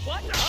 What the?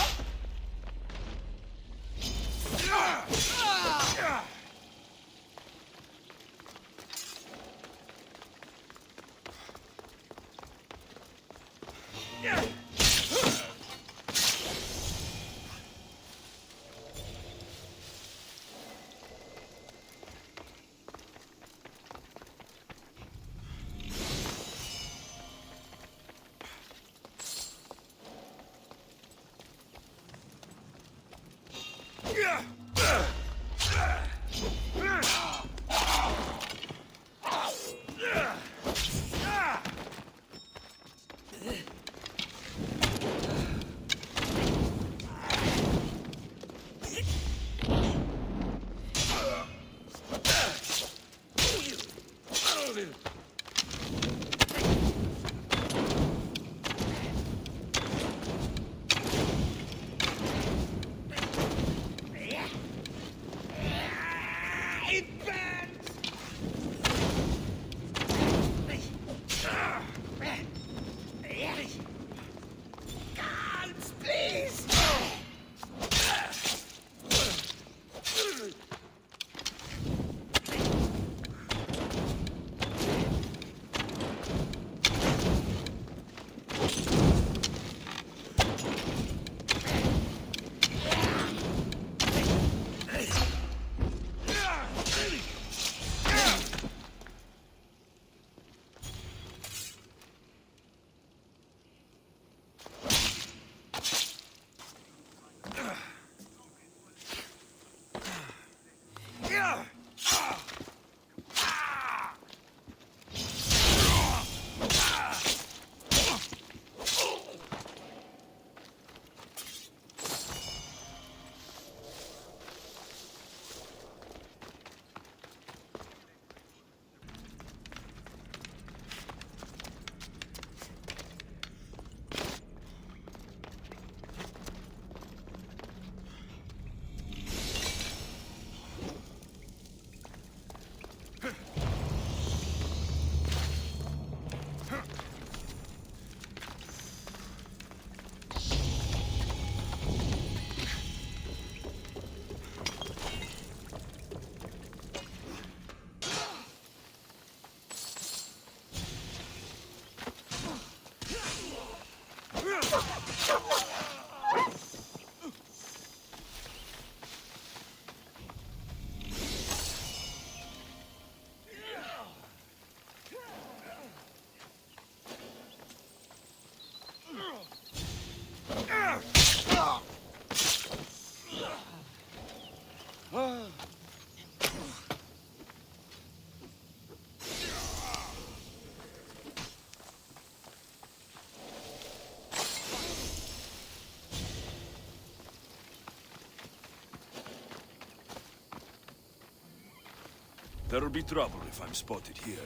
There'll be trouble if I'm spotted here.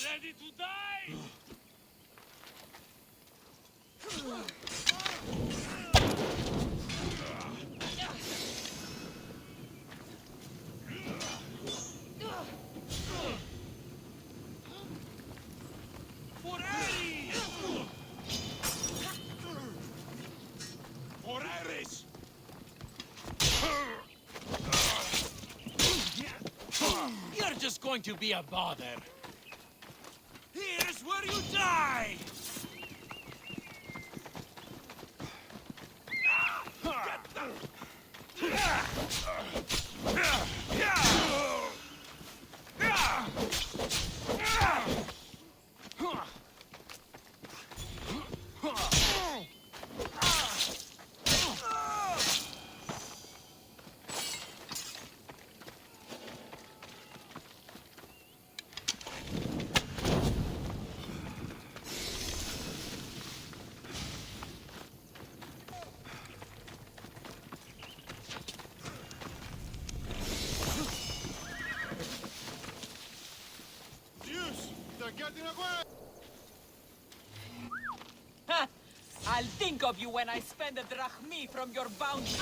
Ready to die? You're just going to be a bother. Here's where you die! Ha! I'll think of you when I spend a drachmi from your bounty.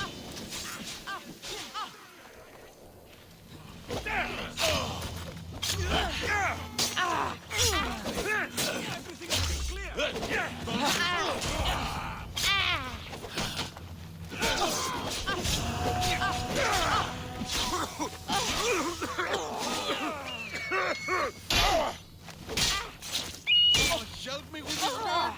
Shelf me with your hand.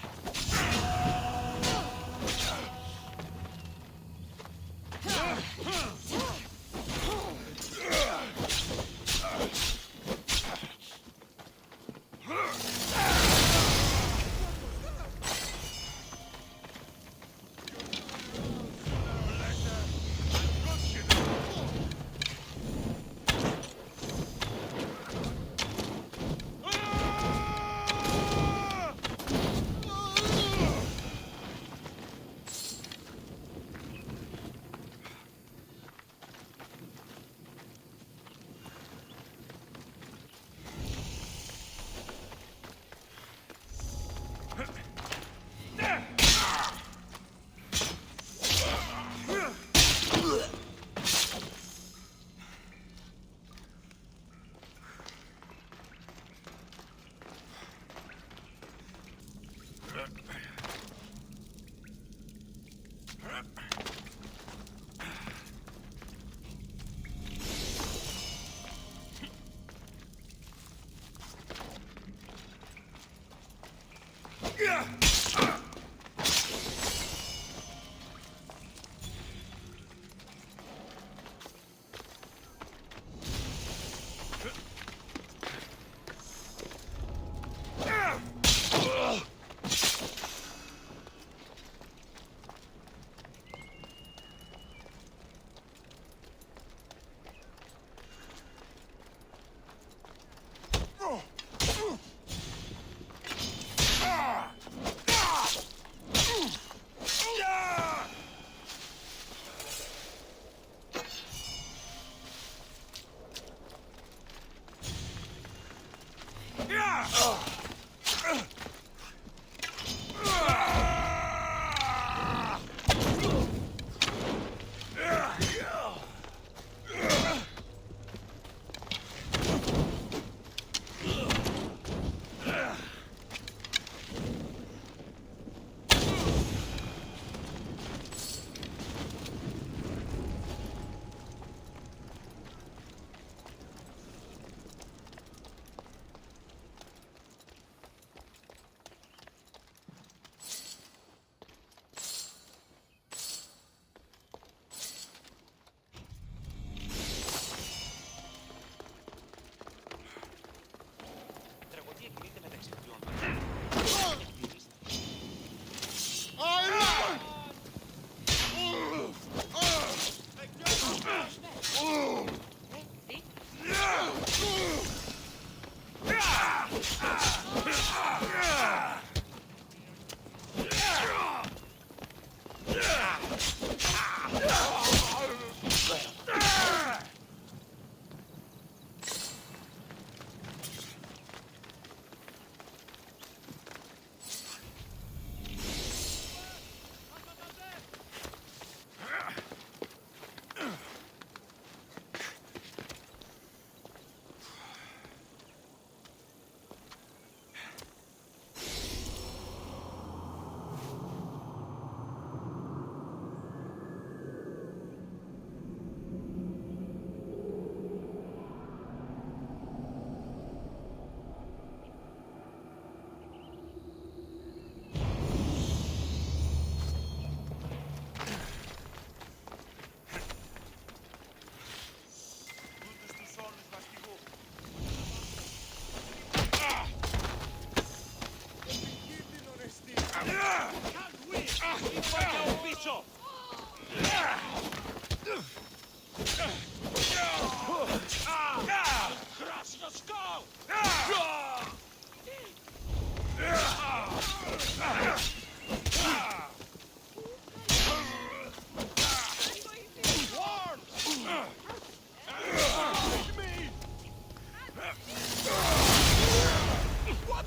What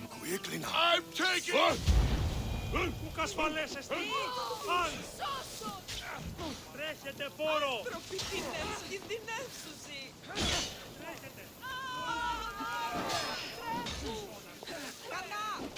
Quickly now. I'm taking it! Πού κασφαλέσεστε! Αν! Τρέχετε φόρο! Κινδυνεύσουσι! Τρέχετε! Καλά!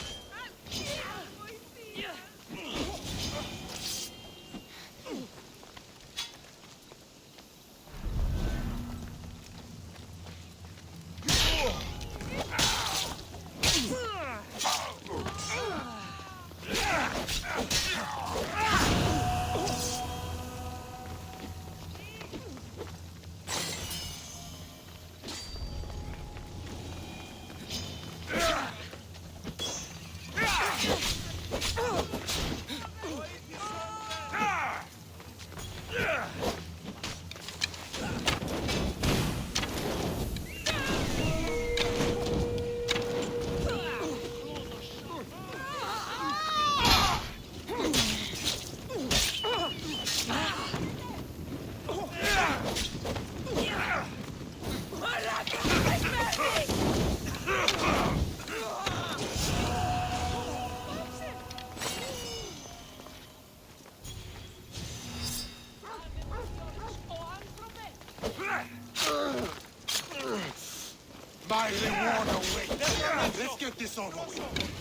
Mighty water wait. Let's get this over with.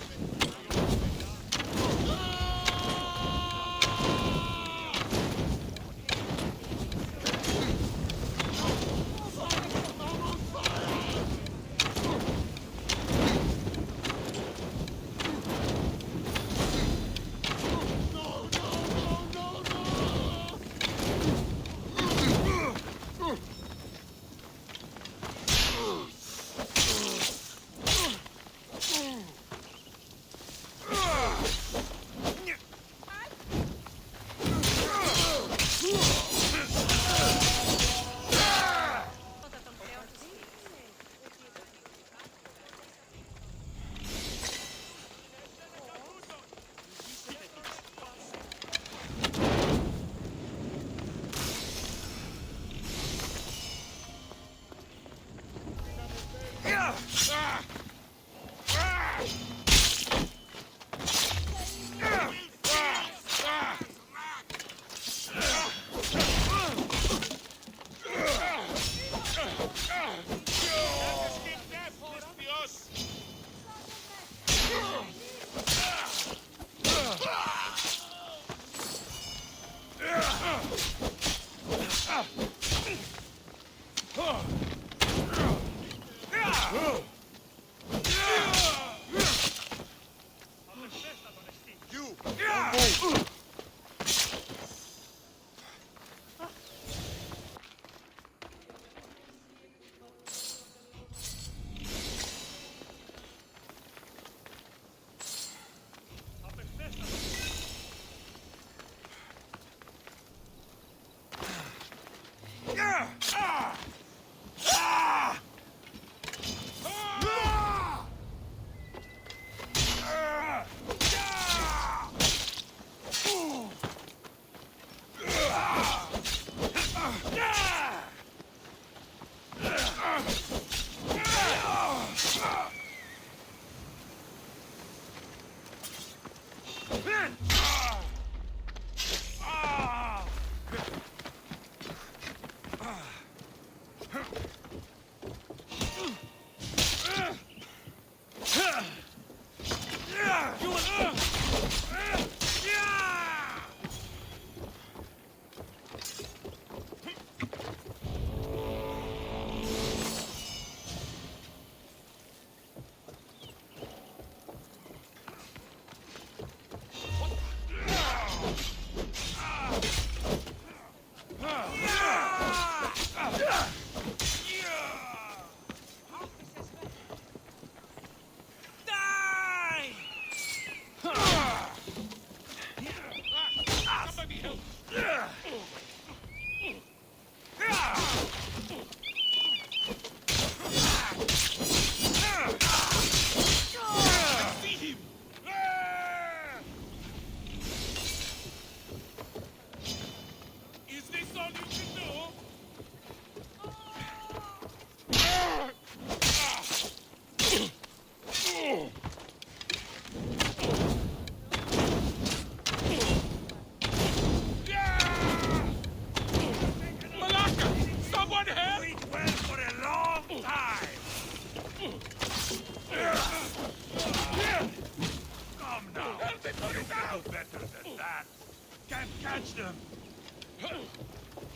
Catch them!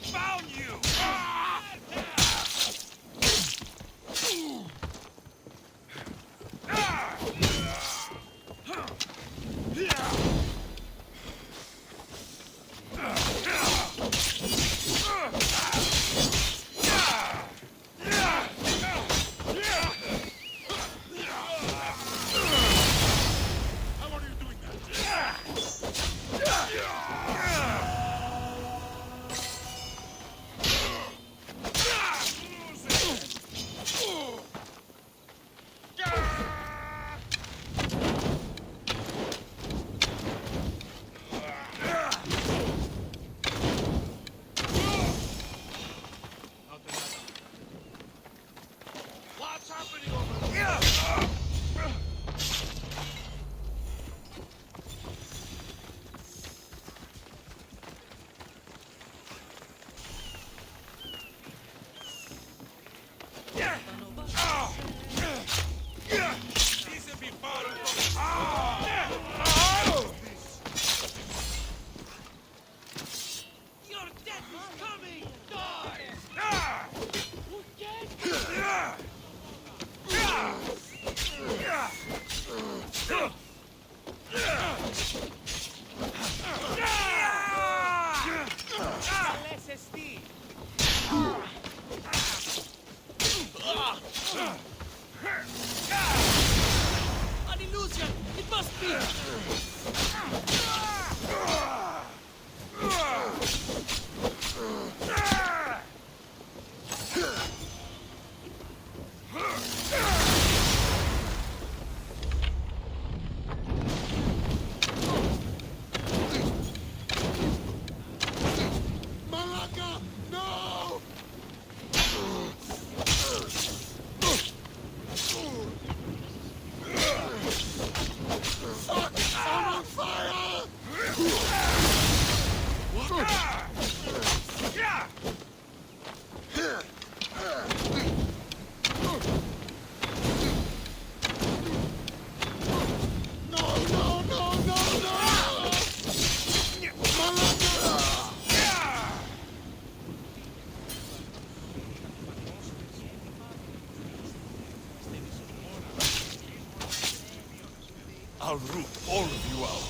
Found you! An illusion! It must be! Malaka! No! Fuck! I'm on fire! No, no, no, no, no! Malaka! I'll root all of you out.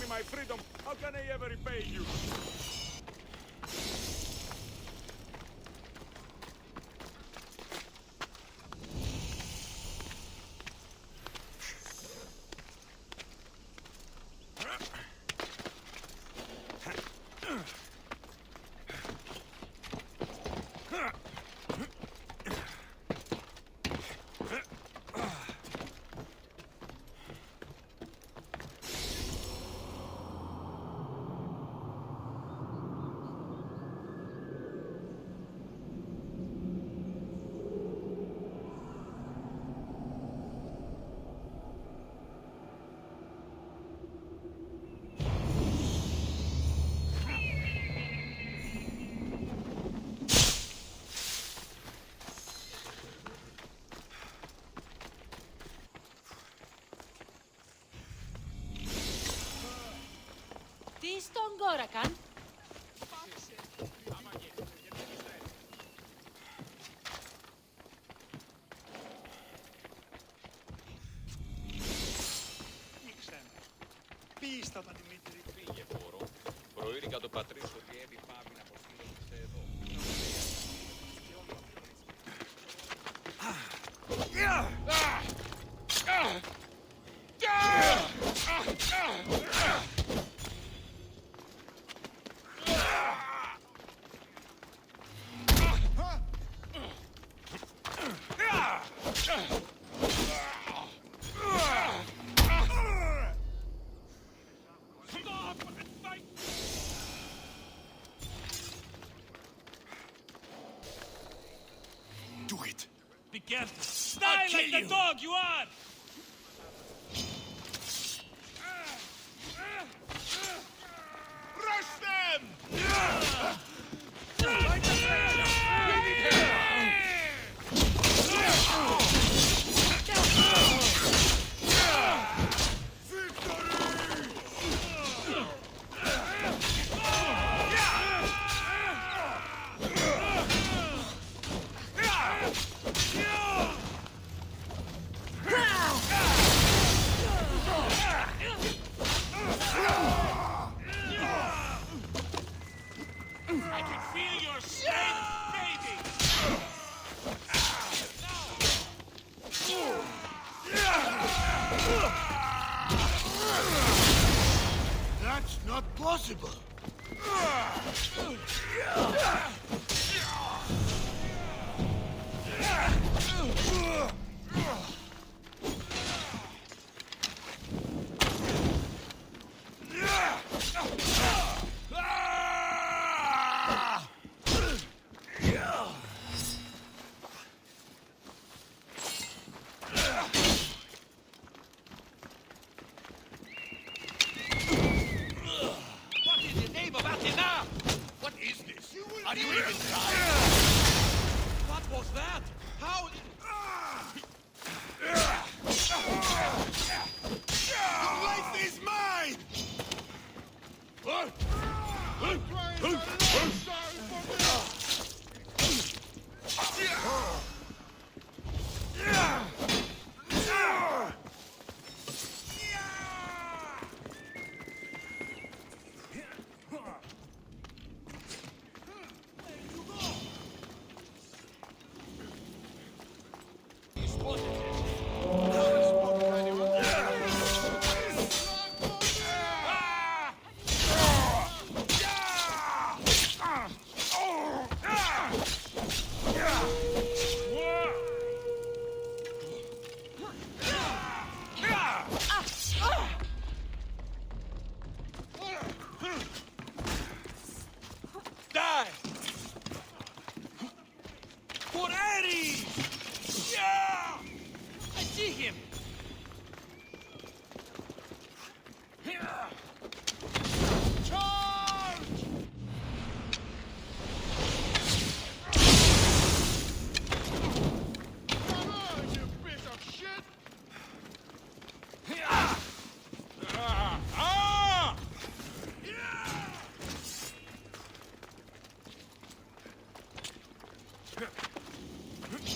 My freedom, how can I ever repay you? στον Κόρακαν. Πίστατα, Δημήτρη. Φύγε, μπορώ. Προείρηκα το πατρίς ότι έμει πάβει να αποστείλεται εδώ. Do it. Be careful. Die like the dog you are! Rush them! I can feel your strength fading! That's not possible. What in the name of Athena? What is this? Are you even trying? What was that? How? Your life is mine! Die! For Ares! Yeah! I see him! Charge! Come on, you piece of shit!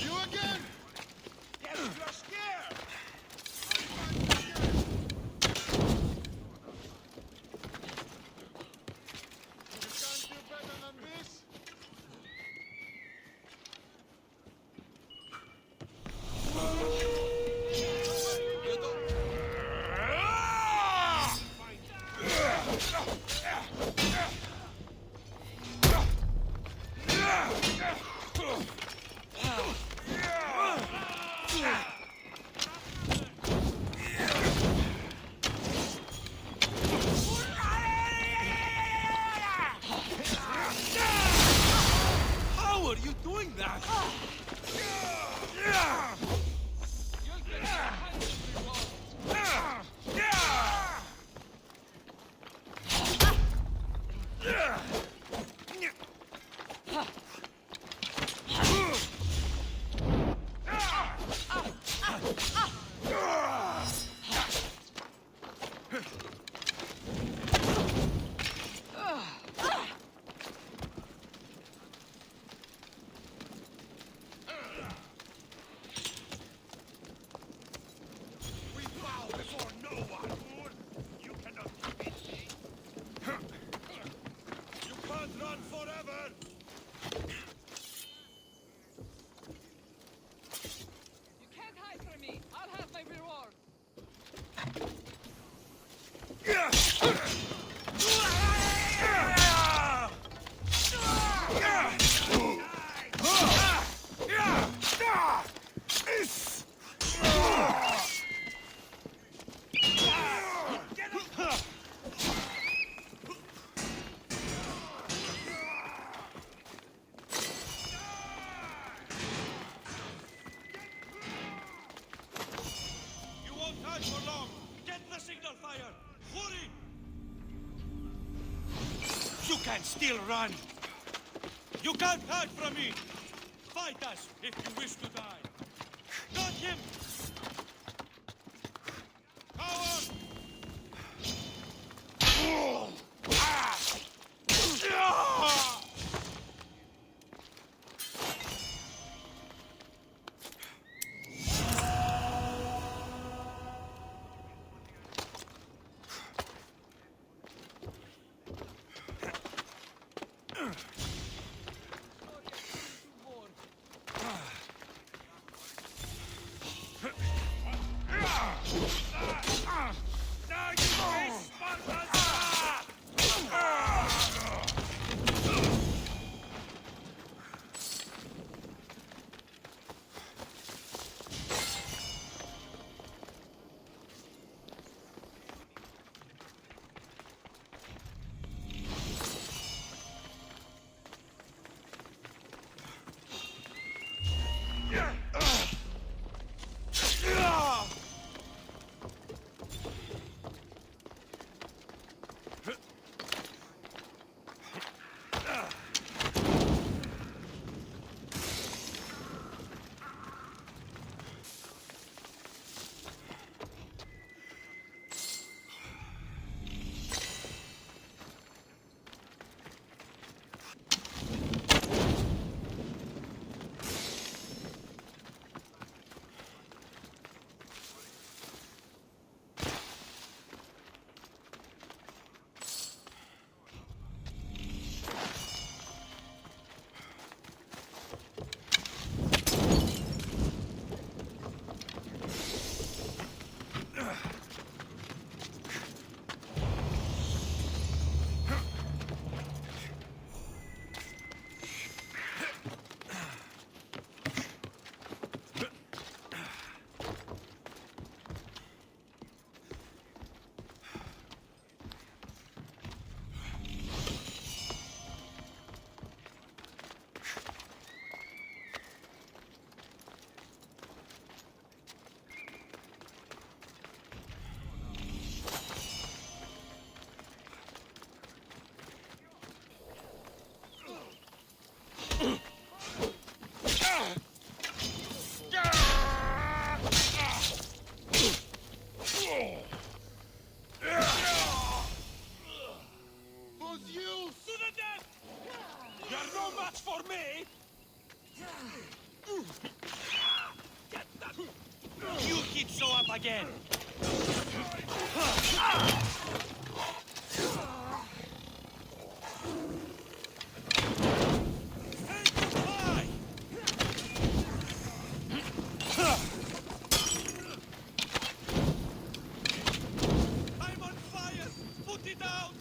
You again? Yes, you're scared! You can't do better than this? How are you doing that? run forever! You can't hide from me. I'll have my reward. You won't hide for long. Get the signal fire. Hurry! You can still run. You can't hide from me. Fight us if you wish to die. Got him! Coward! Now you face Spartan! Again. I'm on fire! Put it out!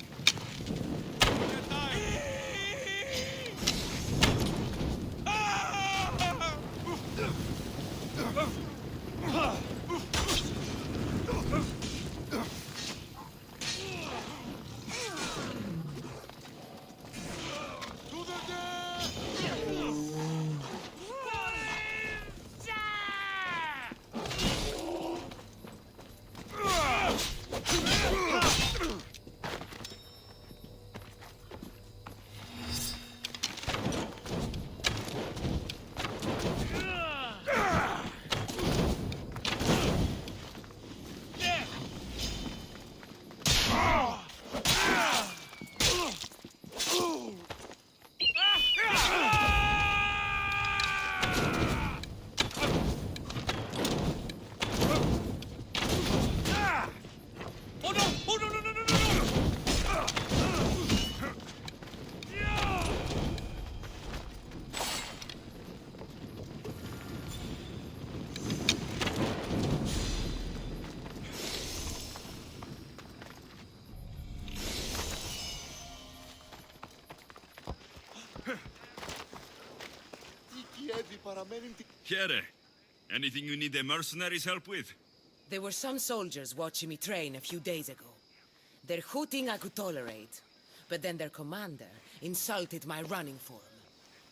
Here, anything you need the mercenaries' help with? There were some soldiers watching me train a few days ago. Their hooting I could tolerate, but then their commander insulted my running form.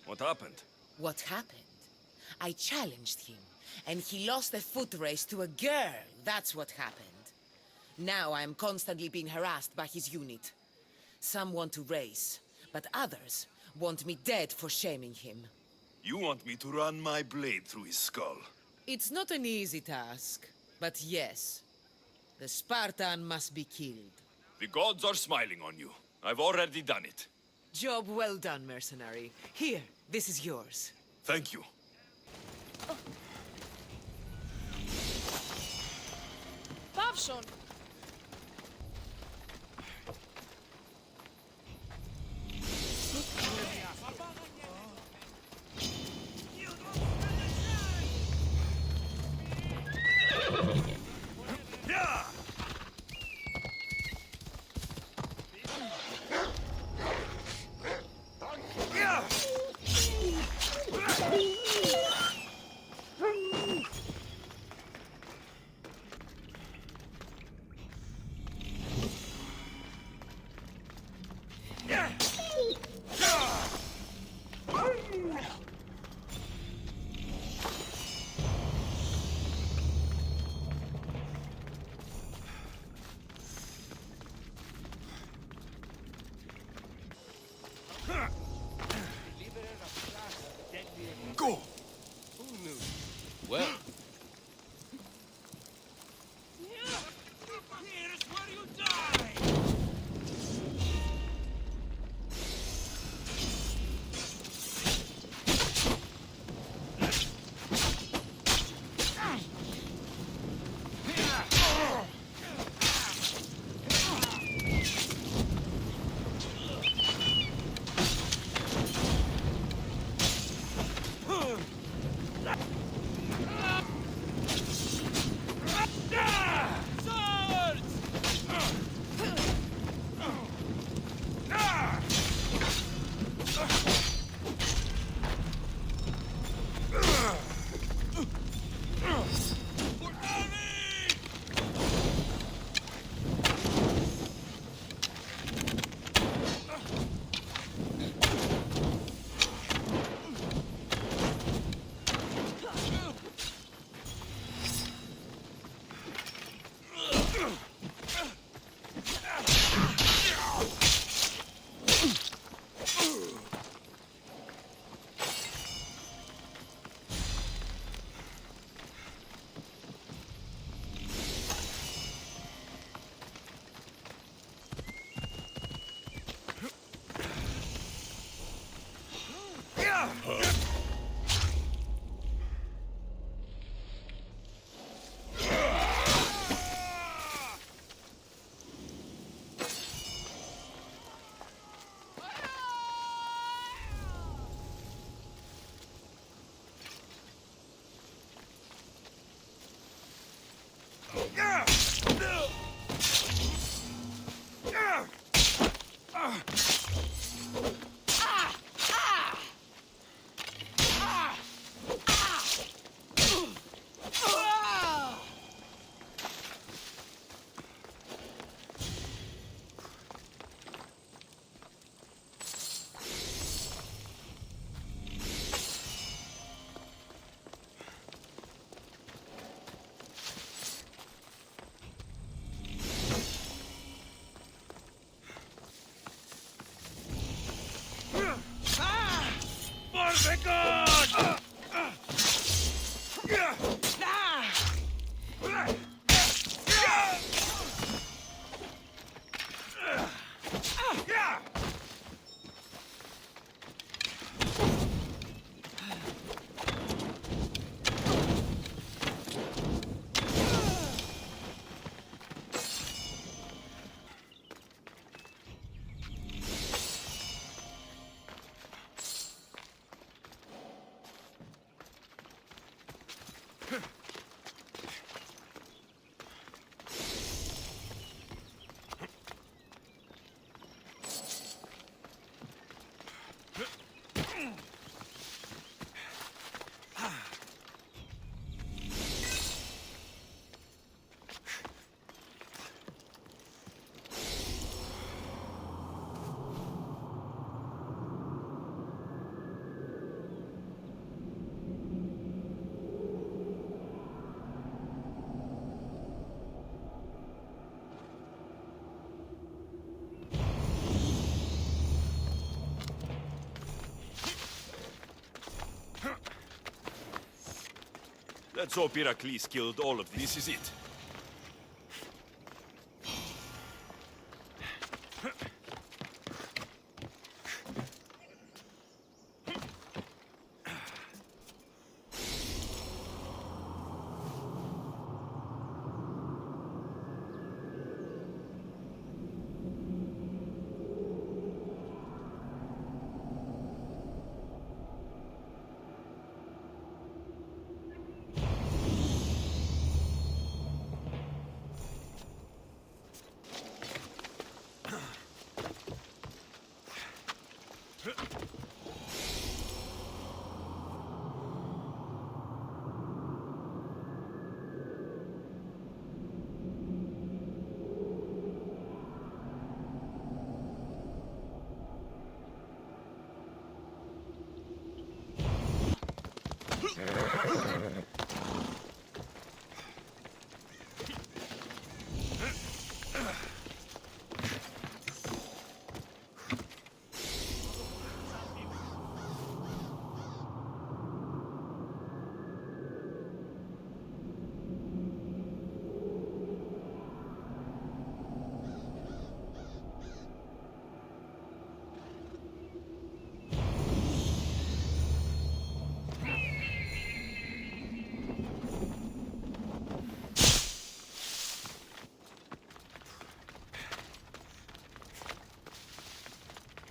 What happened? What happened? I challenged him, and he lost a foot race to a girl. That's what happened. Now I am constantly being harassed by his unit. Some want to race, but others want me dead for shaming him. You want me to run my blade through his skull? It's not an easy task, but yes. The Spartan must be killed. The gods are smiling on you. I've already done it. Job well done, mercenary. Here, this is yours. Thank you. Pavson! Go! Well, Here's where you die! Let's hope Heracles killed all of this is it.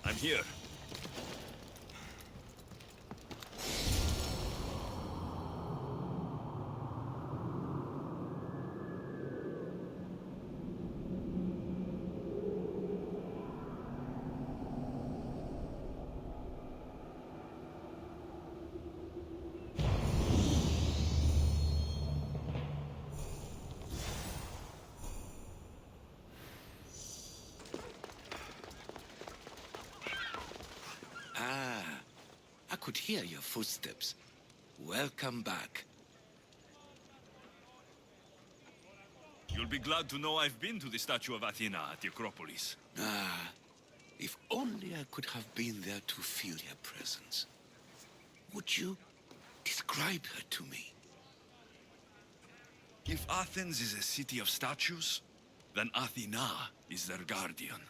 I'm here. I could hear your footsteps. Welcome back. You'll be glad to know I've been to the statue of Athena at the Acropolis. If only I could have been there to feel her presence. Would you describe her to me? If Athens is a city of statues, then Athena is their guardian.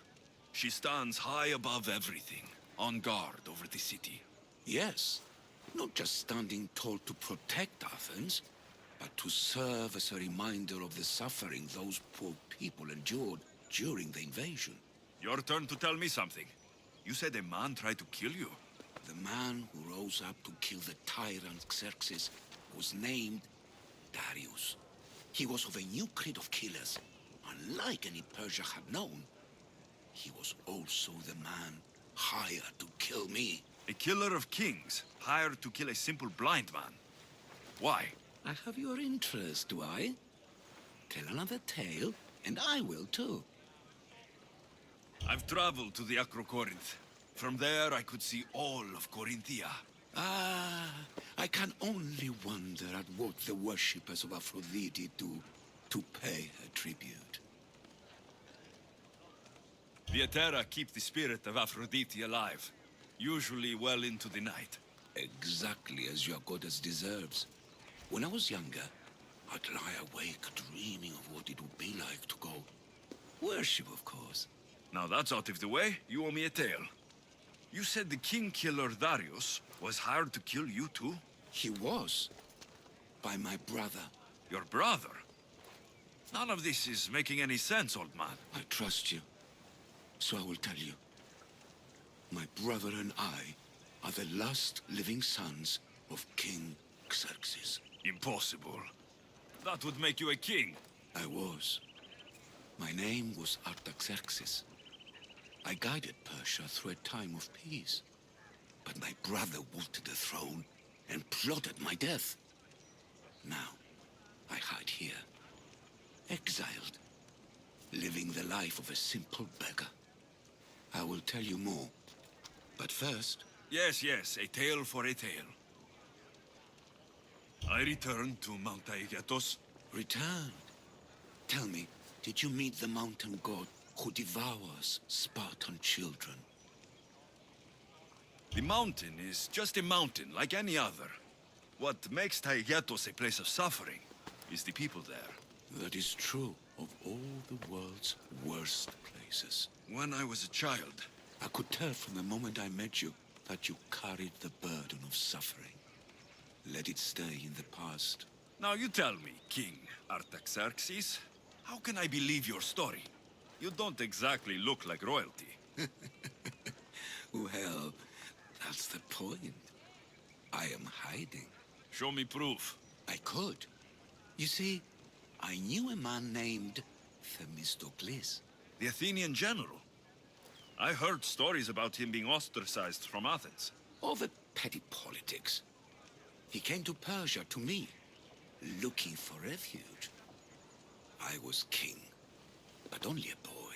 She stands high above everything, on guard over the city. Yes, not just standing tall to protect Athens, but to serve as a reminder of the suffering those poor people endured during the invasion. Your turn to tell me something. You said a man tried to kill you. The man who rose up to kill the tyrant Xerxes was named Darius. He was of a new creed of killers, unlike any Persia had known. He was also the man hired to kill me. A killer of kings, hired to kill a simple blind man. Why? I have your interest, do I? Tell another tale, and I will too. I've traveled to the Acrocorinth. From there, I could see all of Corinthia. I can only wonder at what the worshippers of Aphrodite do to pay her tribute. The Aetera keep the spirit of Aphrodite alive, usually well into the night. Exactly as your goddess deserves. When I was younger, I'd lie awake dreaming of what it would be like to go. Worship, of course. Now that's out of the way, you owe me a tale. You said the king-killer Darius was hired to kill you too? He was. By my brother. Your brother? None of this is making any sense, old man. I trust you. So I will tell you. My brother and I are the last living sons of King Xerxes. Impossible. That would make you a king. I was. My name was Artaxerxes. I guided Persia through a time of peace. But my brother wanted the throne and plotted my death. Now, I hide here, exiled, living the life of a simple beggar. I will tell you more, but first... Yes, a tale for a tale. I returned to Mount Aegatos. Returned? Tell me, did you meet the mountain god who devours Spartan children? The mountain is just a mountain, like any other. What makes Taigetos a place of suffering is the people there. That is true of all the world's worst places. When I was a child, I could tell from the moment I met you that you carried the burden of suffering. Let it stay in the past. Now you tell me, King Artaxerxes, how can I believe your story? You don't exactly look like royalty. Well, that's the point. I am hiding. Show me proof. I could. You see, I knew a man named Themistocles. The Athenian general. I heard stories about him being ostracized from Athens. All the petty politics. He came to Persia, to me, looking for refuge. I was king, but only a boy.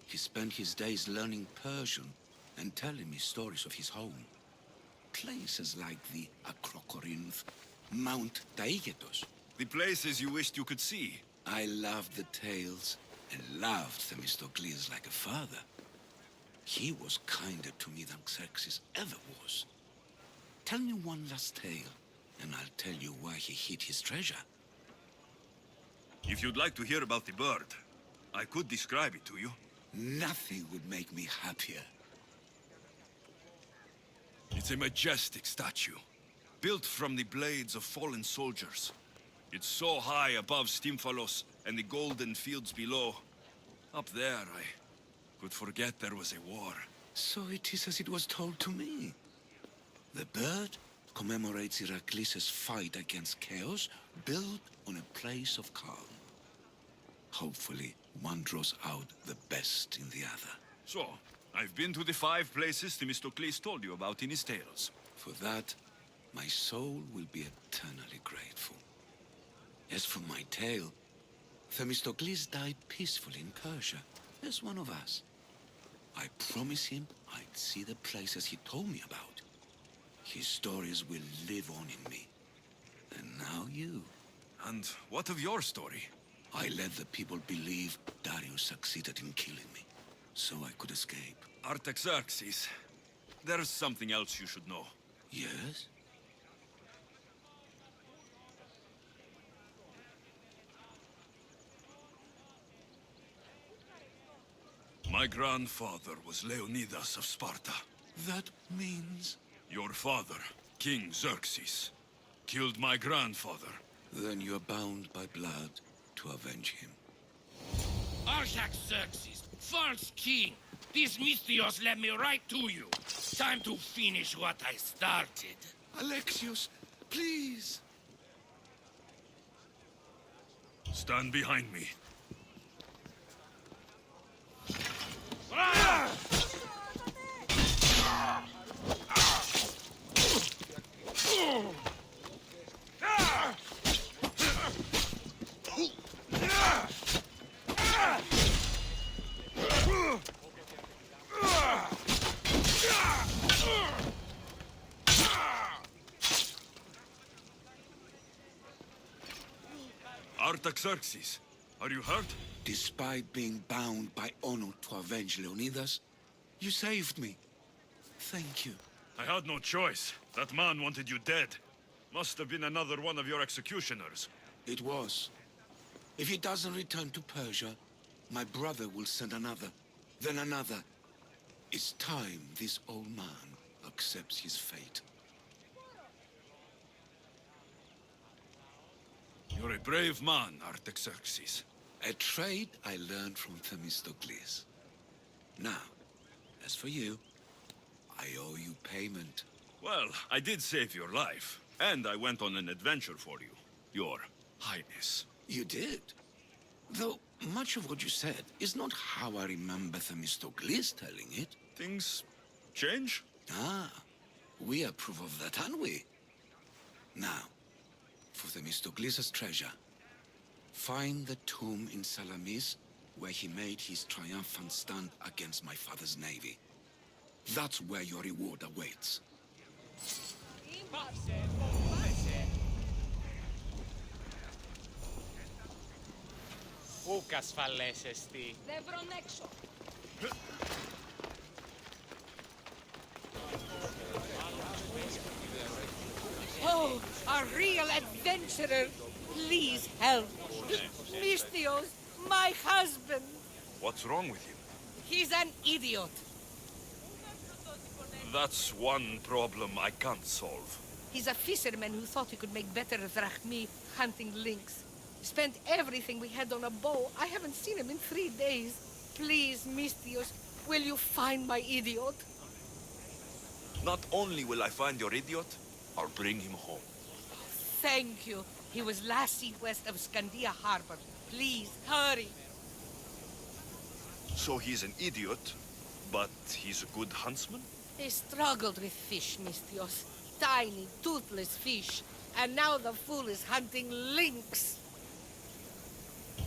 He spent his days learning Persian and telling me stories of his home. Places like the Acrocorinth, Mount Taigetos. The places you wished you could see. I loved the tales and loved Themistocles like a father. He was kinder to me than Xerxes ever was. Tell me one last tale, and I'll tell you where he hid his treasure. If you'd like to hear about the bird, I could describe it to you. Nothing would make me happier. It's a majestic statue, built from the blades of fallen soldiers. It's so high above Stymphalos and the golden fields below. Up there, I could forget there was a war. So it is as it was told to me. The bird commemorates Heracles' fight against chaos, built on a place of calm. Hopefully, one draws out the best in the other. So, I've been to the 5 places Themistocles told you about in his tales. For that, my soul will be eternally grateful. As for my tale, Themistocles died peacefully in Persia, as one of us. I promised him I'd see the places he told me about. His stories will live on in me. And now you. And what of your story? I let the people believe Darius succeeded in killing me, so I could escape. Artaxerxes, there's something else you should know. Yes? My grandfather was Leonidas of Sparta. That means... Your father, King Xerxes, killed my grandfather. Then you're bound by blood to avenge him. Artaxerxes, false king! These Mystios led me right to you. Time to finish what I started. Alexios, please! Stand behind me. Artaxerxes, are you hurt? Despite being bound by honor to avenge Leonidas, you saved me. Thank you. I had no choice. That man wanted you dead. Must have been another one of your executioners. It was. If he doesn't return to Persia, my brother will send another, then another. It's time this old man accepts his fate. You're a brave man, Artaxerxes. A trait I learned from Themistocles. Now, as for you, I owe you payment. Well, I did save your life, and I went on an adventure for you, Your Highness. You did. Though much of what you said is not how I remember Themistocles telling it. Things change? Ah, we approve of that, aren't we? Now, for Themistocles' treasure, find the tomb in Salamis where he made his triumphant stand against my father's navy. That's where your reward awaits. Πού κασφαλέσαι τι. Δεν βρουν έξω. Oh, A real adventurer. Please help. Mystios, my husband. What's wrong with him? He's an idiot. That's one problem I can't solve. He's a fisherman who thought he could make better drachmi hunting lynx. Spent everything we had on a bow. I haven't seen him in 3 days. Please, Mystios, will you find my idiot? Not only will I find your idiot, I'll bring him home. Thank you. He was last seen west of Scandia Harbor. Please, hurry. So he's an idiot, but he's a good huntsman? He struggled with fish, Mystios. Tiny, toothless fish. And now the fool is hunting lynx.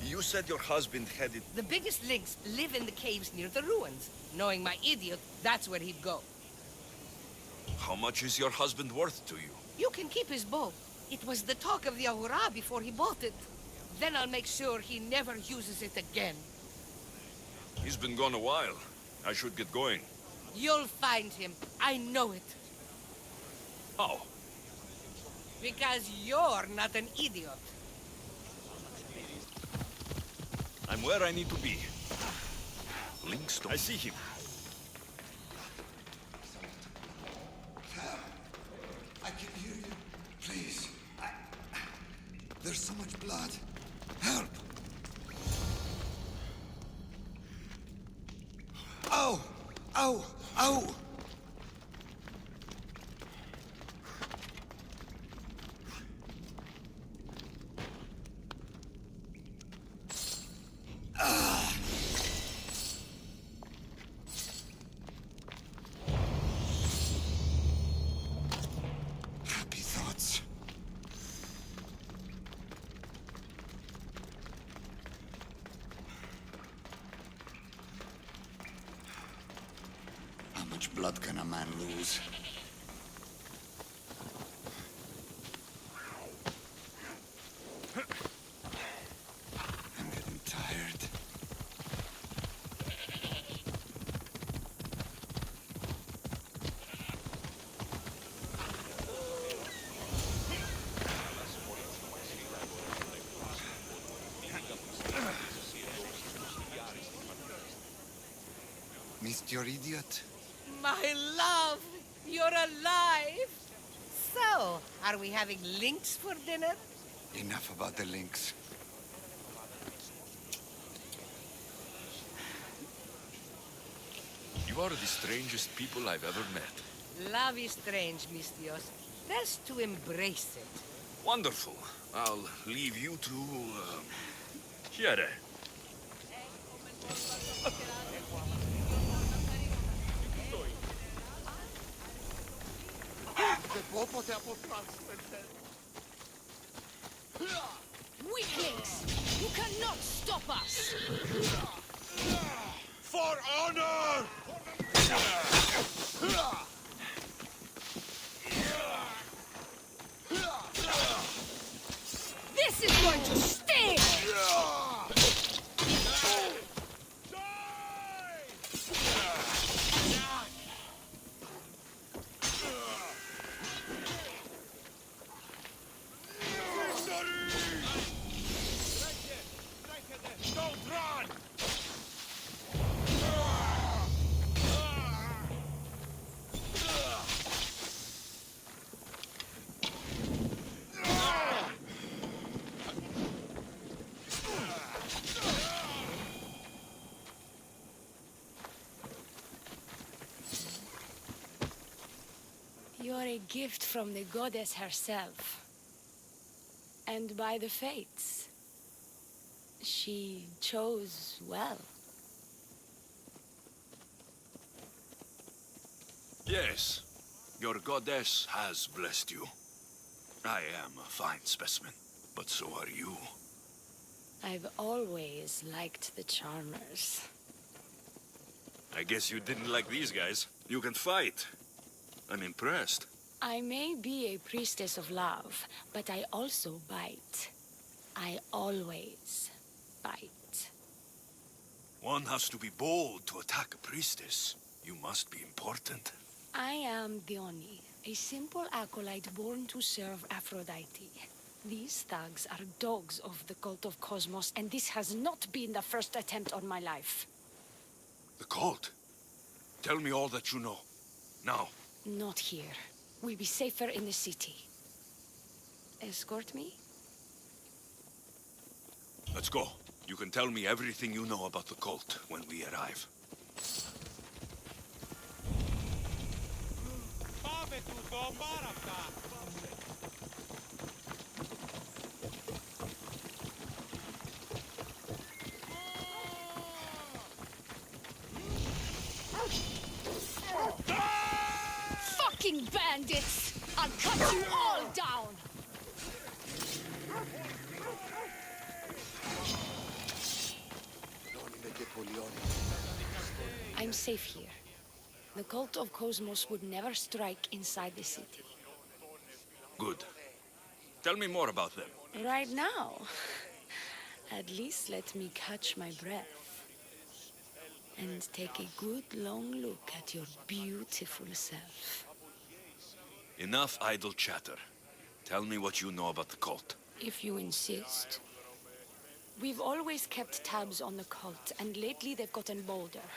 You said your husband headed... The biggest lynx live in the caves near the ruins. Knowing my idiot, that's where he'd go. How much is your husband worth to you? You can keep his bow. It was the talk of the Ahura before he bought it. Then I'll make sure he never uses it again. He's been gone a while. I should get going. You'll find him. I know it. How? Because you're not an idiot. I'm where I need to be. Linkstone. I see him. I can hear you. Please. There's so much blood. Help! Ow! Ow! Ow! Happy thoughts. How much blood can a man lose? I'm getting tired. Missed your idiot? My love, you're alive. So, are we having lynx for dinner? Enough about the links. You are the strangest people I've ever met. Love is strange, Mystios. Best to embrace it. Wonderful. I'll leave you to... Chiare. Weaklings! You cannot stop us! For honor! This is going to sting! Don't run! You're a gift from the goddess herself. And by the fates. She chose well. Yes. Your goddess has blessed you. I am a fine specimen, but so are you. I've always liked the charmers. I guess you didn't like these guys. You can fight. I'm impressed. I may be a priestess of love, but I also bite. I always bite. One has to be bold to attack a priestess. You must be important. I am Dione, A simple acolyte born to serve Aphrodite. These thugs are dogs of the cult of Cosmos, and this has not been the first attempt on my life. The cult? Tell me all that you know. Now. Not here. We'll be safer in the city. Escort me? Let's go. You can tell me everything you know about the cult when we arrive. Πάμε τούτο, πάρα αυτά. Fucking bandits! I'll cut you all down! I'm safe here. The cult of Cosmos would never strike inside the city. Good. Tell me more about them. Right now? At least let me catch my breath. And take a good long look at your beautiful self. Enough idle chatter. Tell me what you know about the cult. If you insist. We've always kept tabs on the cult, and lately they've gotten bolder.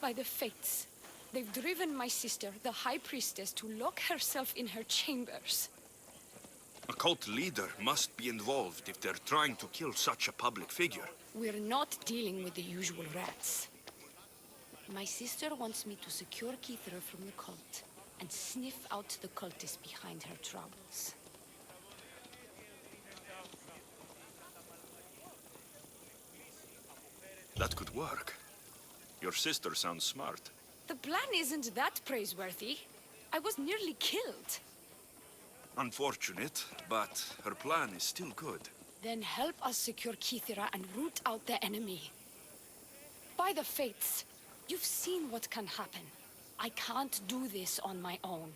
By the fates, they've driven my sister, the High Priestess, to lock herself in her chambers. A cult leader must be involved if they're trying to kill such a public figure. We're not dealing with the usual rats. My sister wants me to secure Kassandra from the cult and sniff out the cultists behind her troubles. That could work. Your sister sounds smart. The plan isn't that praiseworthy. I was nearly killed. Unfortunate, but her plan is still good. Then help us secure Kassandra and root out the enemy. By the fates, you've seen what can happen. I can't do this on my own.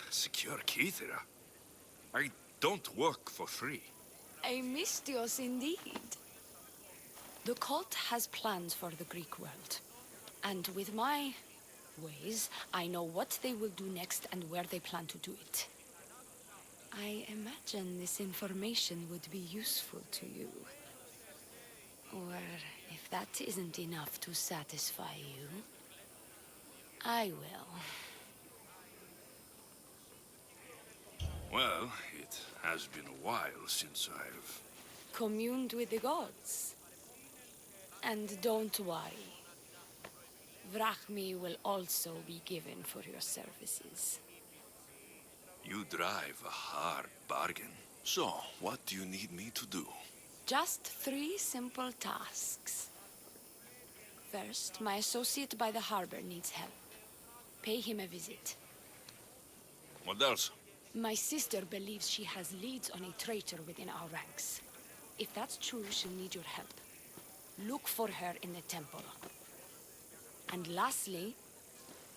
Secure Kassandra? I don't work for free. A mystios indeed. The cult has plans for the Greek world. And with my ways, I know what they will do next and where they plan to do it. I imagine this information would be useful to you. Or if that isn't enough to satisfy you, I will. Well, it has been a while since I've... communed with the gods. And don't worry. Vrachmi will also be given for your services. You drive a hard bargain. So, what do you need me to do? Just 3 simple tasks. First, my associate by the harbor needs help. Pay him a visit. What else? My sister believes she has leads on a traitor within our ranks. If that's true, she'll need your help. Look for her in the temple. And lastly,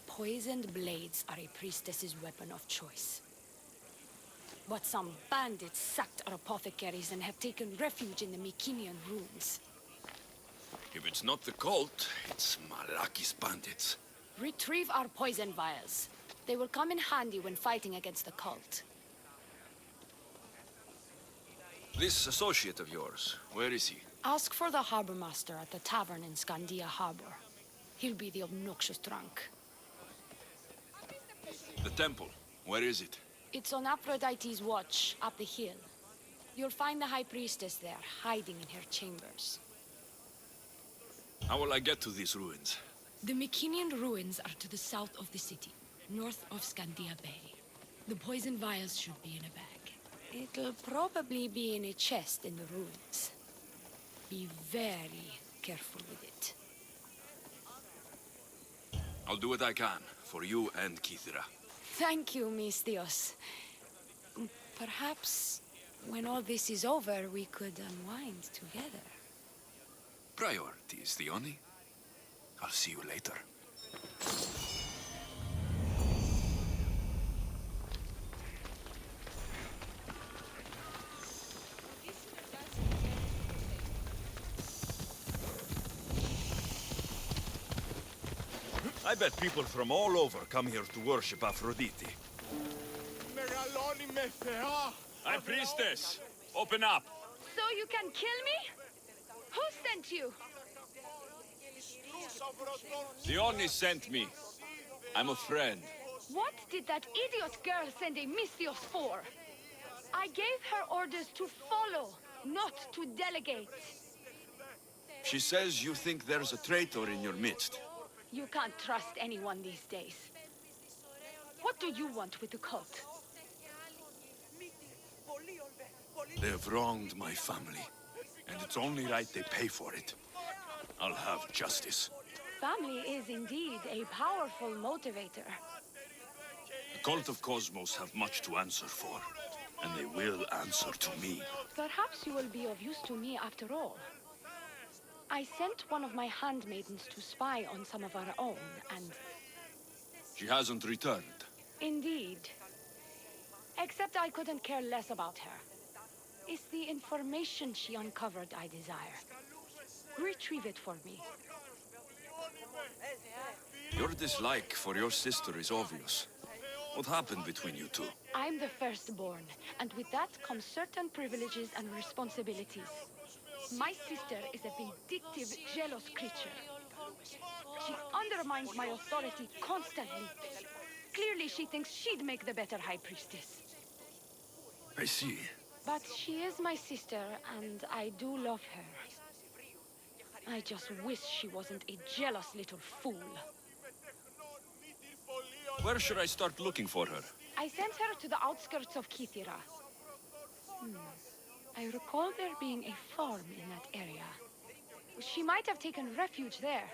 poisoned blades are a priestess's weapon of choice. But some bandits sacked our apothecaries and have taken refuge in the Mycenaean ruins. If it's not the cult, it's Malakis bandits. Retrieve our poison vials. They will come in handy when fighting against the cult. This associate of yours, where is he? Ask for the harbor master at the tavern in Scandia Harbor. He'll be the obnoxious drunk. The temple, where is it? It's on Aphrodite's watch, up the hill. You'll find the High Priestess there, hiding in her chambers. How will I get to these ruins? The Mycenaean ruins are to the south of the city, north of Scandia Bay. The poison vials should be in a bag. It'll probably be in a chest in the ruins. Be very careful with it. I'll do what I can, for you and Kassandra. Thank you, mystios. Perhaps, when all this is over, we could unwind together. Priorities, Leonie. I'll see you later. I bet people from all over come here to worship Aphrodite. I'm priestess. Open up. So you can kill me? Who sent you? Leonis sent me. I'm a friend. What did that idiot girl send a Misthios for? I gave her orders to follow, not to delegate. She says you think there's a traitor in your midst. You can't trust anyone these days. What do you want with the cult? They have wronged my family, and it's only right they pay for it. I'll have justice. Family is indeed a powerful motivator. The cult of Cosmos have much to answer for, and they will answer to me. Perhaps you will be of use to me after all. I sent one of my handmaidens to spy on some of our own, and... She hasn't returned. Indeed. Except I couldn't care less about her. It's the information she uncovered I desire. Retrieve it for me. Your dislike for your sister is obvious. What happened between you two? I'm the firstborn, and with that comes certain privileges and responsibilities. My sister is a vindictive, jealous creature. She undermines my authority constantly. Clearly, she thinks she'd make the better High Priestess. I see. But she is my sister, and I do love her. I just wish she wasn't a jealous little fool. Where should I start looking for her? I sent her to the outskirts of Kythera. I recall there being a farm in that area. She might have taken refuge there.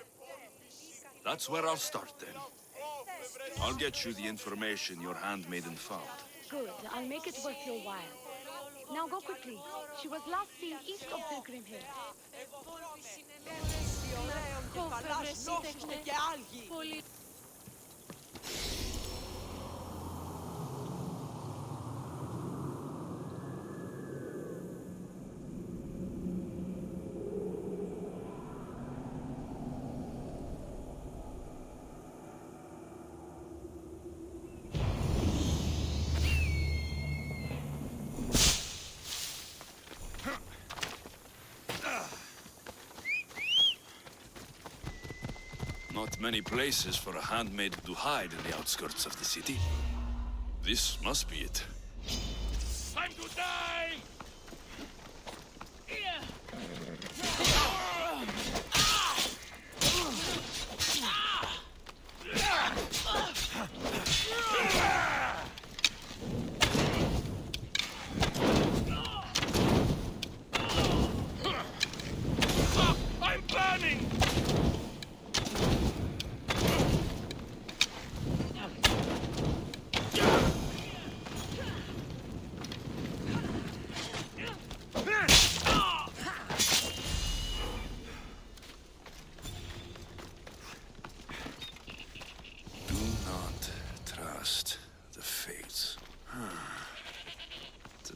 That's where I'll start, then. I'll get you the information your handmaiden found. Good. I'll make it worth your while. Now go quickly. She was last seen east of Pilgrim Hill. Not many places for a handmaid to hide in the outskirts of the city. This must be it. Time to die! I'm burning!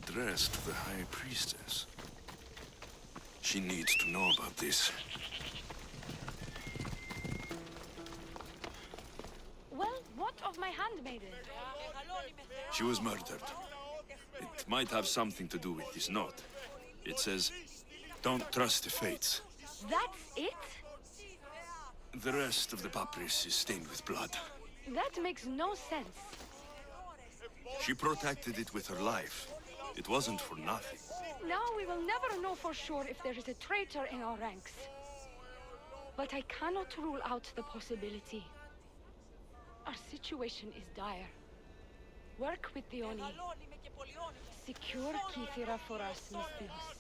Addressed to the High Priestess. She needs to know about this. Well, what of my handmaiden? She was murdered. It might have something to do with this note. It says, "Don't trust the fates." That's it? The rest of the papyrus is stained with blood. That makes no sense. She protected it with her life. It wasn't for nothing. Now we will never know for sure if there is a traitor in our ranks. But I cannot rule out the possibility. Our situation is dire. Work with the Oni. Secure Kythera for us, Misthios.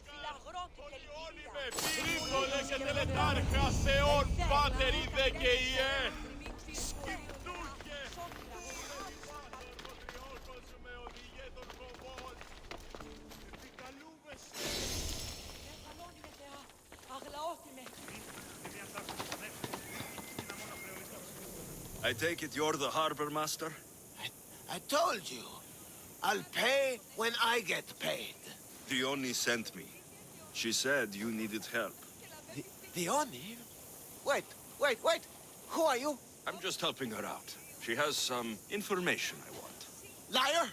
I take it you're the harbor master? I told you. I'll pay when I get paid. The Oni sent me. She said you needed help. The Oni? Wait. Who are you? I'm just helping her out. She has some information I want. Liar!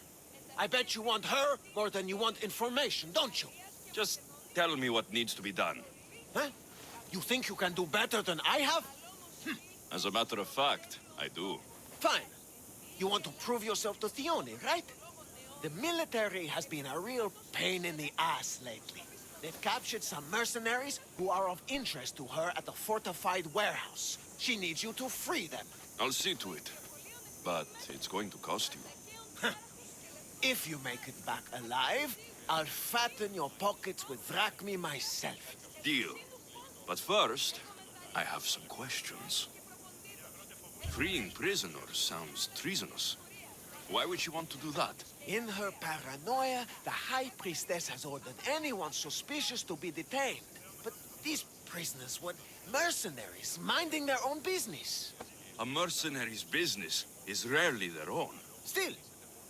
I bet you want her more than you want information, don't you? Just tell me what needs to be done. Huh? You think you can do better than I have? As a matter of fact, I do. Fine. You want to prove yourself to Theone, right? The military has been a real pain in the ass lately. They've captured some mercenaries who are of interest to her at the fortified warehouse. She needs you to free them. I'll see to it. But it's going to cost you. If you make it back alive, I'll fatten your pockets with drachmi myself. Deal. But first, I have some questions. Freeing prisoners sounds treasonous. Why would she want to do that? In her paranoia, the High Priestess has ordered anyone suspicious to be detained. But these prisoners were mercenaries, minding their own business. A mercenary's business is rarely their own. Still,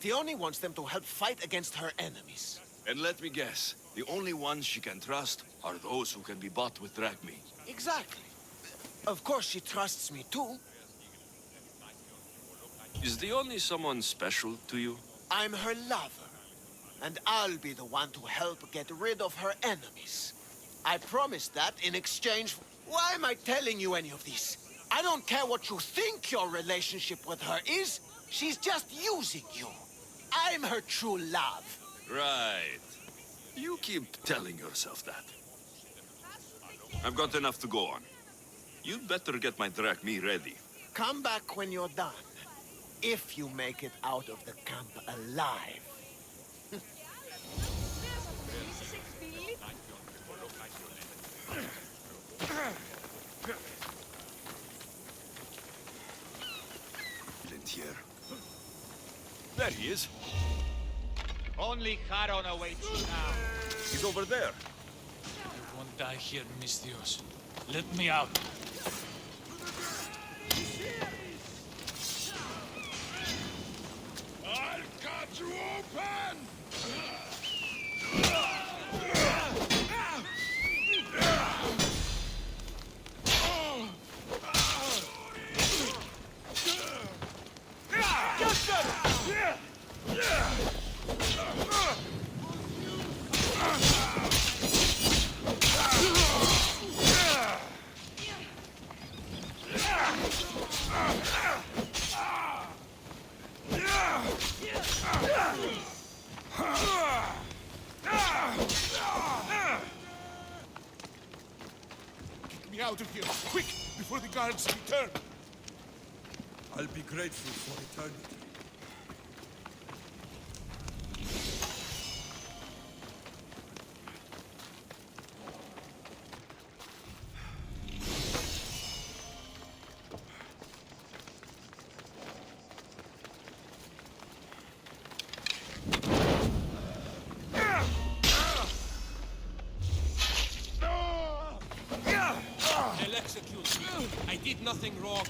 Theone wants them to help fight against her enemies. And let me guess, the only ones she can trust are those who can be bought with drachmi. Exactly. Of course she trusts me too. Is Theone someone special to you? I'm her lover, and I'll be the one to help get rid of her enemies. I promise that in exchange. Why am I telling you any of this? I don't care what you think your relationship with her is. She's just using you. I'm her true love. Right. You keep telling yourself that. I've got enough to go on. You'd better get my drachmi ready. Come back when you're done. If you make it out of the camp alive. Here. There he is. Only Charon awaits you now. He's over there. I won't die here, Misthios. Let me out. I'll cut you open! Get me out of here, quick, before the guards return. I'll be grateful for eternity. They'll execute me. I did nothing wrong.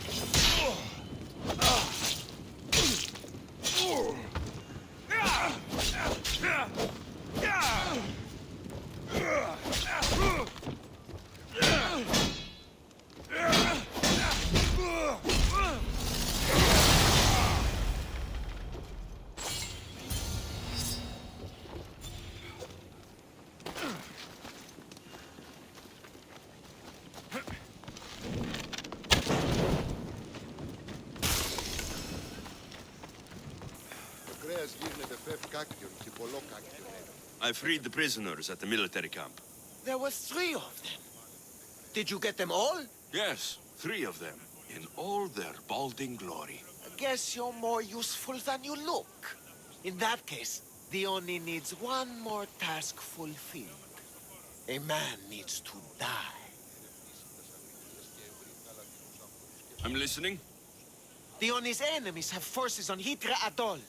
I freed the prisoners at the military camp. There were 3 of them. Did you get them all? Yes, 3 of them, in all their balding glory. I guess you're more useful than you look. In that case, Theone needs one more task fulfilled. A man needs to die. I'm listening. Theone's enemies have forces on Hydra Atoll.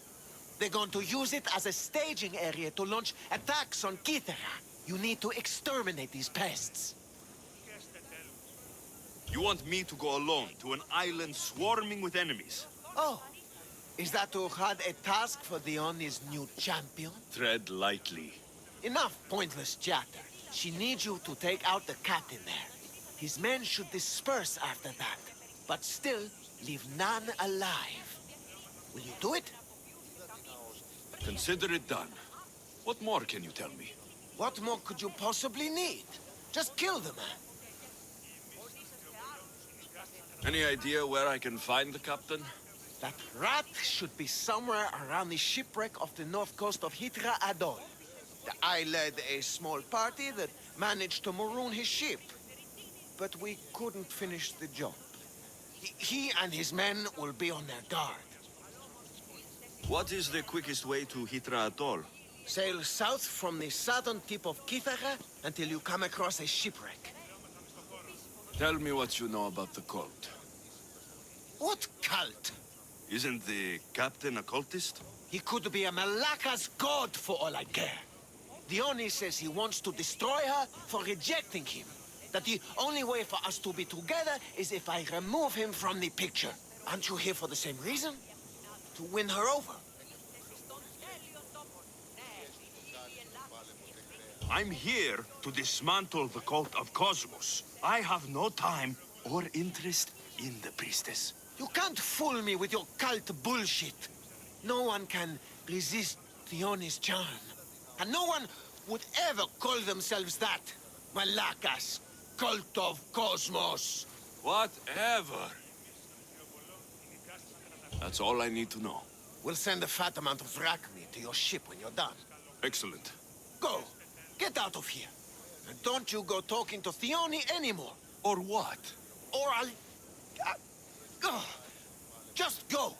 They're going to use it as a staging area to launch attacks on Kythera. You need to exterminate these pests. You want me to go alone to an island swarming with enemies? Oh, is that to had a task for Theone's new champion? Tread lightly. Enough pointless chatter. She needs you to take out the captain there. His men should disperse after that. But still, leave none alive. Will you do it? Consider it done. What more can you tell me? What more could you possibly need? Just kill the man. Any idea where I can find the captain? That rat should be somewhere around the shipwreck off the north coast of Hitra Adol. I led a small party that managed to maroon his ship. But we couldn't finish the job. He and his men will be on their guard. What is the quickest way to Hitra Atoll? Sail south from the southern tip of Kithara until you come across a shipwreck. Tell me what you know about the cult. What cult? Isn't the captain a cultist? He could be a Malaka's god for all I care. Dione says he wants to destroy her for rejecting him. That the only way for us to be together is if I remove him from the picture. Aren't you here for the same reason? To win her over? I'm here to dismantle the cult of Cosmos. I have no time or interest in the priestess. You can't fool me with your cult bullshit. No one can resist Dione's charm. And no one would ever call themselves that. Malakas, cult of Cosmos. Whatever. That's all I need to know. We'll send a fat amount of drachmi to your ship when you're done. Excellent. Go. Get out of here. And don't you go talking to Thione anymore. Or what? Or I'll... just go.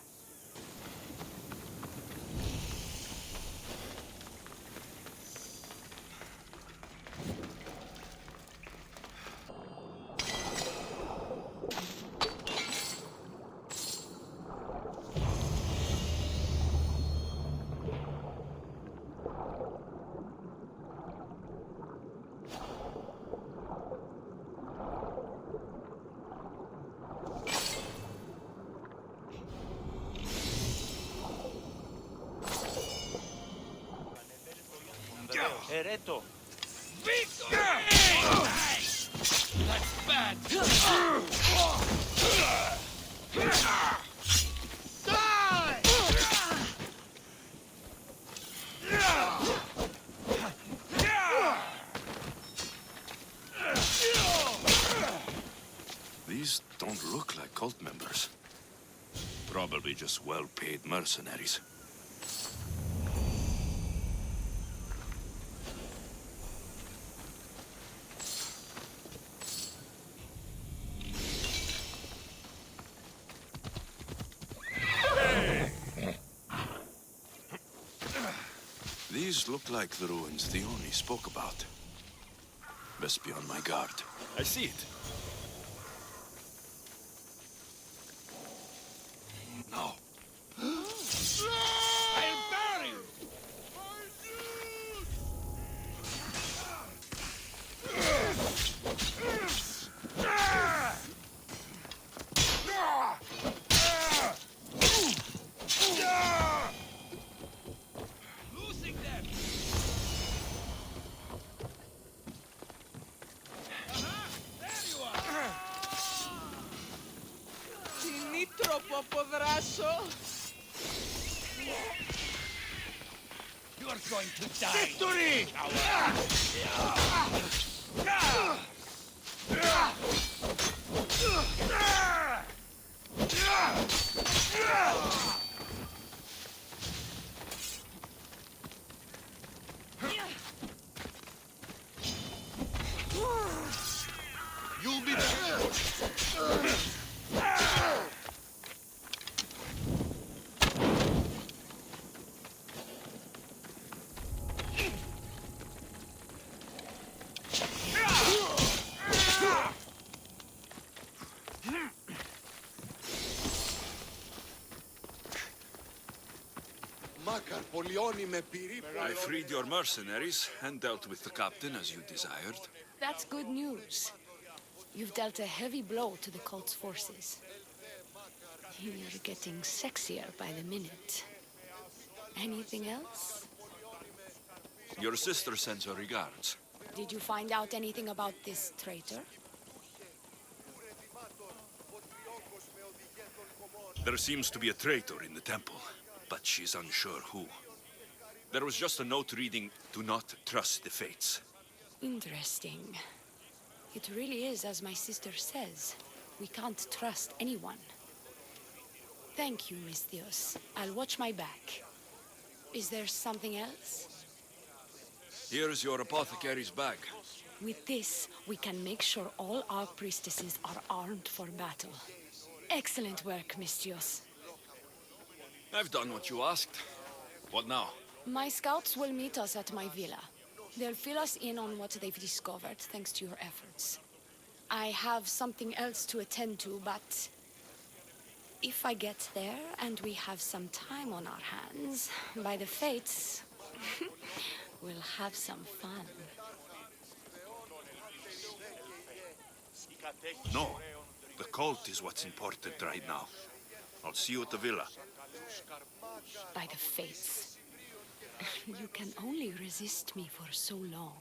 Ereto. That's bad. These don't look like cult members. Probably just well-paid mercenaries. These look like the ruins Thione spoke about. Best be on my guard. I see it. No. I'll bury you. Losing them. There you are. Tini troppo poverasso. You are going to die. Victory! You'll be I freed your mercenaries and dealt with the captain as you desired. That's good news. You've dealt a heavy blow to the cult's forces. You're getting sexier by the minute. Anything else? Your sister sends her regards. Did you find out anything about this traitor? There seems to be a traitor in the temple, but she's unsure who. There was just a note reading, "Do not trust the fates." Interesting. It really is as my sister says. We can't trust anyone. Thank you, Misthios. I'll watch my back. Is there something else? Here's your apothecary's bag. With this, we can make sure all our priestesses are armed for battle. Excellent work, Misthios. I've done what you asked. What now? My scouts will meet us at my villa. They'll fill us in on what they've discovered, thanks to your efforts. I have something else to attend to, but if I get there and we have some time on our hands, by the fates, we'll have some fun. No. The cult is what's important right now. I'll see you at the villa. By the fates. You can only resist me for so long.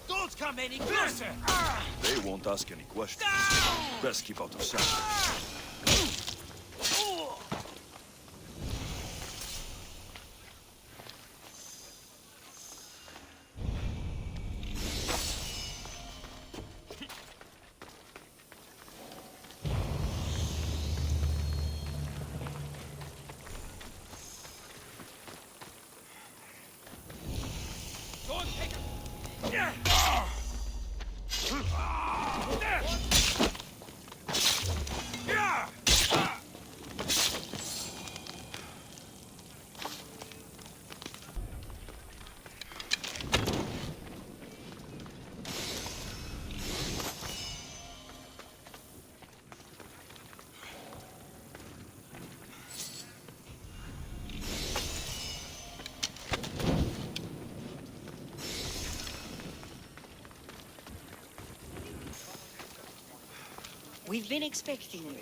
Don't come any closer! They won't ask any questions. Best keep out of sight. We've been expecting you.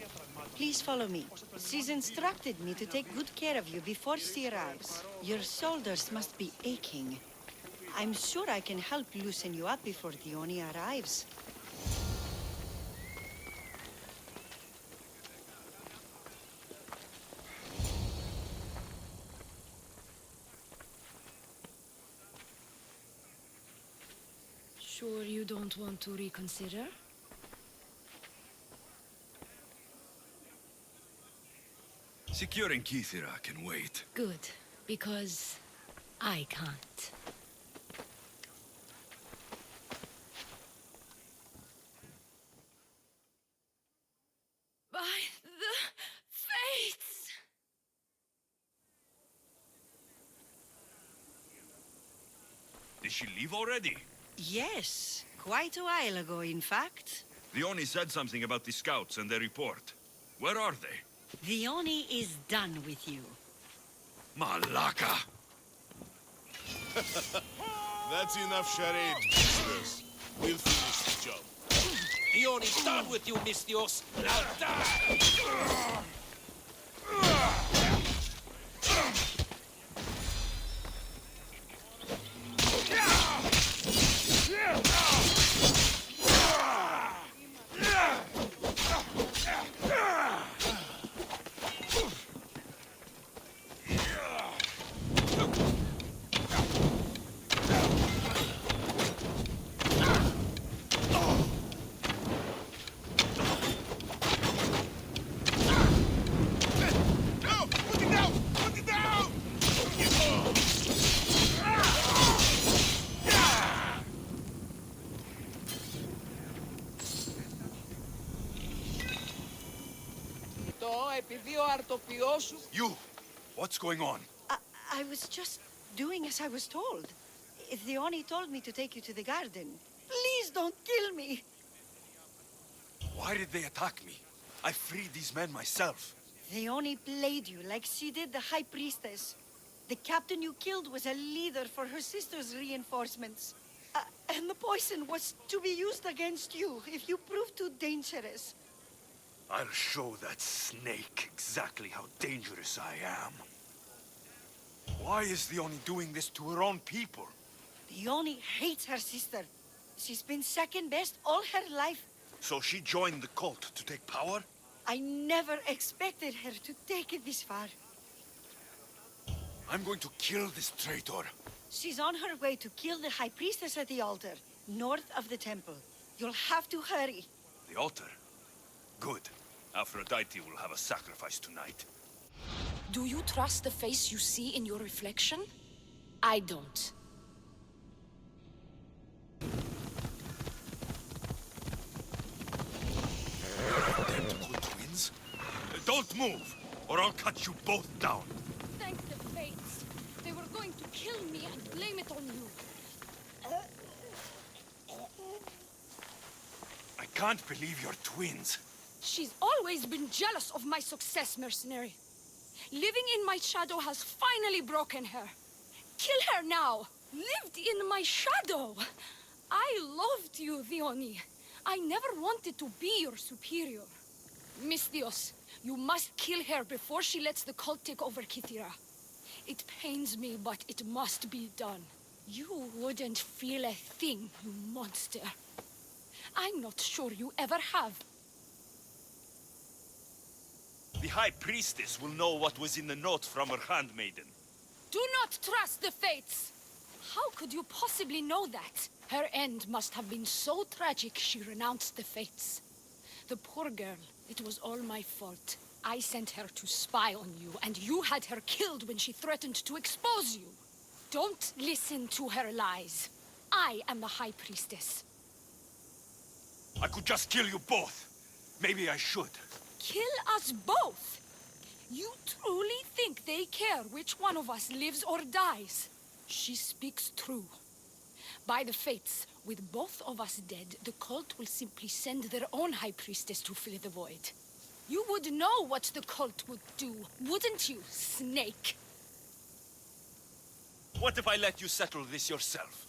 Please follow me. She's instructed me to take good care of you before she arrives. Your shoulders must be aching. I'm sure I can help loosen you up before Dione arrives. Sure you don't want to reconsider? Securing Kythera can wait. Good, because I can't. By the fates! Did she leave already? Yes, quite a while ago, in fact. Leone said something about the scouts and their report. Where are they? Dione is done with you. Malaka! That's enough charade, business. We'll finish the job. Dione's done with you, Misthios. Now die! You! What's going on? I was just doing as I was told. Dione told me to take you to the garden. Please don't kill me! Why did they attack me? I freed these men myself. Dione played you like she did the High Priestess. The captain you killed was a leader for her sister's reinforcements. And the poison was to be used against you if you prove too dangerous. I'll show that snake exactly how dangerous I am. Why is Leonie doing this to her own people? Leonie hates her sister. She's been second best all her life. So she joined the cult to take power? I never expected her to take it this far. I'm going to kill this traitor. She's on her way to kill the High Priestess at the altar, north of the temple. You'll have to hurry. The altar? Good. Aphrodite will have a sacrifice tonight. Do you trust the face you see in your reflection? I don't. Identical twins? Don't move, or I'll cut you both down. Thank the fates. They were going to kill me and blame it on you. I can't believe you're twins. She's always been jealous of my success, mercenary. Living in my shadow has finally broken her. Kill her now! Lived in my shadow! I loved you, Leonie. I never wanted to be your superior. Misthios, you must kill her before she lets the cult take over Kythera. It pains me, but it must be done. You wouldn't feel a thing, you monster. I'm not sure you ever have. The High Priestess will know what was in the note from her handmaiden. Do not trust the fates! How could you possibly know that? Her end must have been so tragic she renounced the fates. The poor girl, it was all my fault. I sent her to spy on you, and you had her killed when she threatened to expose you. Don't listen to her lies. I am the High Priestess. I could just kill you both. Maybe I should. Kill us both? You truly think they care which one of us lives or dies? She speaks true. By the fates, with both of us dead, the cult will simply send their own High Priestess to fill the void. You would know what the cult would do, wouldn't you, snake? What if I let you settle this yourself?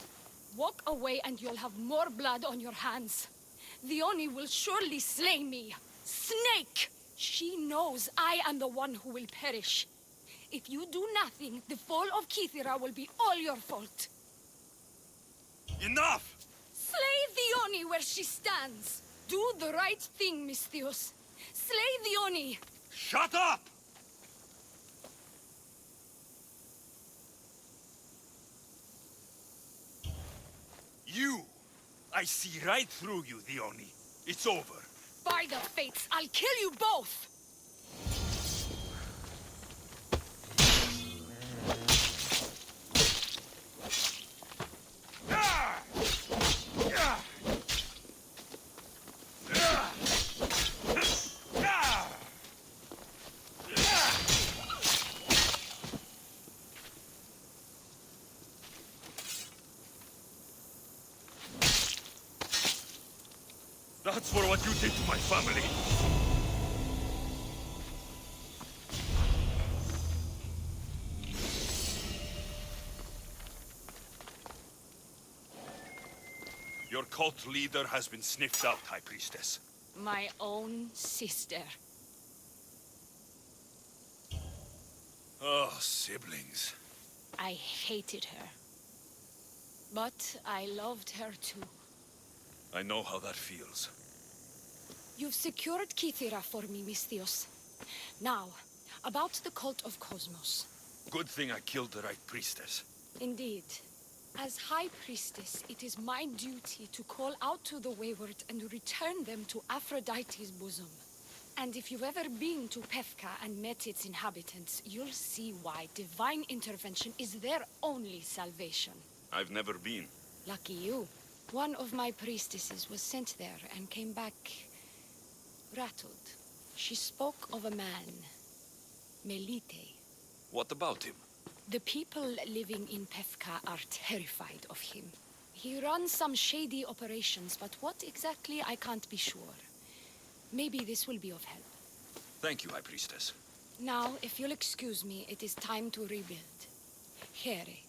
Walk away and you'll have more blood on your hands. Leonie will surely slay me. Snake! She knows I am the one who will perish. If you do nothing, the fall of Kythera will be all your fault. Enough! Slay Leonie where she stands. Do the right thing, Misthios. Slay Leonie! Shut up! You! I see right through you, Leonie. It's over. By the fates, I'll kill you both! That's for what you did to my family. Your cult leader has been sniffed out, High Priestess. My own sister. Oh, siblings. I hated her. But I loved her too. I know how that feels. You've secured Kythera for me, Misthios. Now, about the cult of Cosmos. Good thing I killed the right priestess. Indeed. As High Priestess, it is my duty to call out to the wayward and return them to Aphrodite's bosom. And if you've ever been to Pefka and met its inhabitants, you'll see why divine intervention is their only salvation. I've never been. Lucky you. One of my priestesses was sent there and came back rattled. She spoke of a man, Melite. What about him? The people living in Pefka are terrified of him. He runs some shady operations, but what exactly I can't be sure. Maybe this will be of help. Thank you, High Priestess. Now, if you'll excuse me, it is time to rebuild. Harry.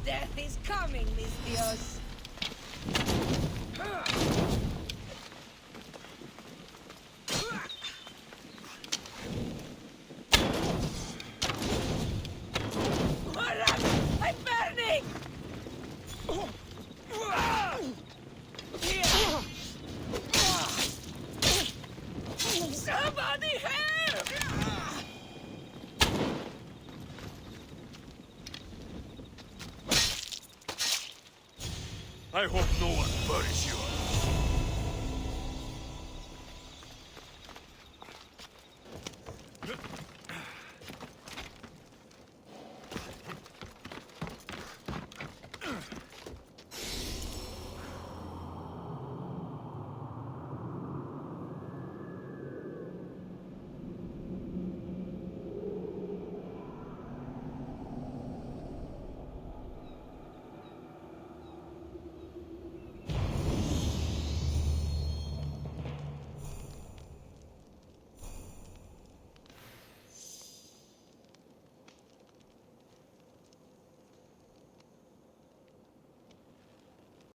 Death is coming, Mistios. I'm burning! Somebody help! I hope no one buries you